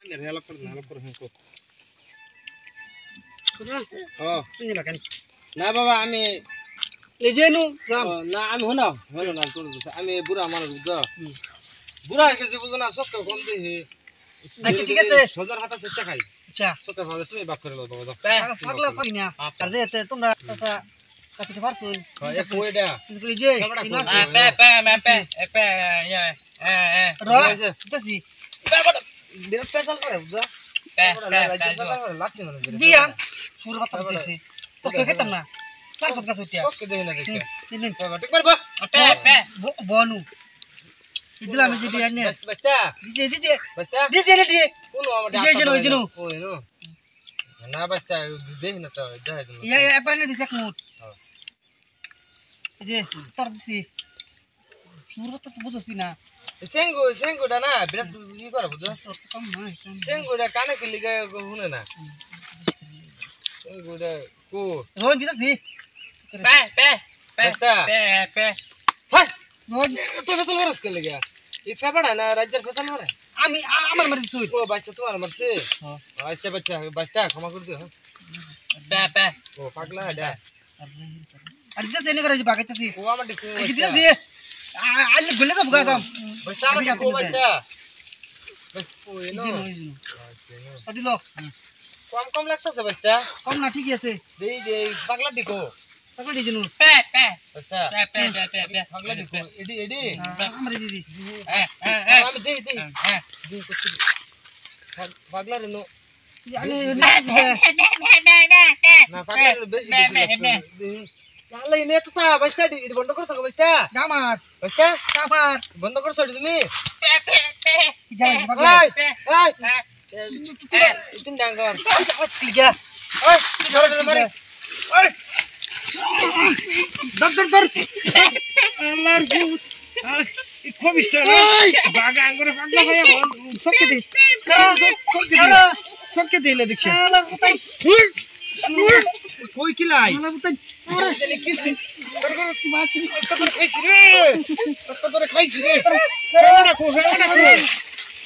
help kor hanko না বাবা আমি এই যে নু যাম না আমি হনা না তোর আমি বুড়া মানুষ বুঝছো বুড়া হয়ে গেছি বুঝো না সব কম দিহি আচ্ছা ঠিক আছে সজার হাতে চেষ্টা খাই আচ্ছা সব ভালো তুমি বাক করে দাও বাবা পাগলা পারি না আর যে তোমরা কাছে পারছো এক কইডা কিন্তু এই যে পে ইয়া র দেখি বিরাট পেছাল করে বুঝছো দিয়া শুরু বাচ্চা বুঝেছি তো খেতাম না কার সব কাছে উঠিয়া ওকে দেই না দেখে তিন ঠিক পারবা বনু দিলাম যদি আনে বাস্তা দিছে বাস্তা দিছে রে দি কোন আমাদের যে জেনো জেনো ওই নো না বাস্তা দেই না তো দেই ইয়া পানি দিছে এক মুট এই যে তোর দিছি শুরু তো বুঝছিস না সেঙ্গুটা না বিরাট ই করে বুঝছো কম নয় সেঙ্গুটা কানে খেলি গায় শুনে না সেঙ্গুটা কো রোজ দিছি বাস্তা ফাস রোজ তো ফেসাল মারস কে লাগা এই ফেবড়া না রাজ্যের ফেসাল মারে আমি আমার মারি সুই ও বাচ্চা তোমার মারছে আচ্ছা বাচ্চা বাস্তা ক্ষমা করে দিও ও পাগলা ডা আর দিছে এনে করে বাগাইতেছি ও আমার দিছে এই দিছে দিয়ে আলে গলে তো বুগাতাম বাস্তা আমার কো বাস্তা ও এনো আদিলো কম লাগতেছে বাস্তা কম না ঠিক আছে দেই দেই পাগলা দিকো তাকে দিছি নু বাস্তা পাগলা দিকো এডি আমার দিদি আমি দেই পাগলা রে নো আনে না পাগলা রে বেশি তাহলে ইনে তো তা বাস্তা এডি বন্ধ করছ বাস্তা গামার বাস্তা কাফার বন্ধ করছ তুমি যাই পাগলা তিন ডাঙ্গর লিগা ওই ধরে ধরে মারি ওই দর আল্লাহর ভূত খুব ইষ্ট বাগা আঙ্গুরে পাগলা হয়ে সবকে দি সবকে দিলে দেখছি আলা কোথায় কই কিলাই আলা কোথায় খাইছি রে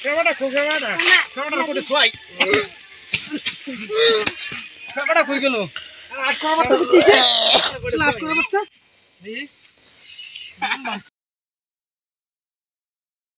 কেবাটা করে ছয় কেবাটা কই গেল আর কবাটা লাভ করে বাচ্চা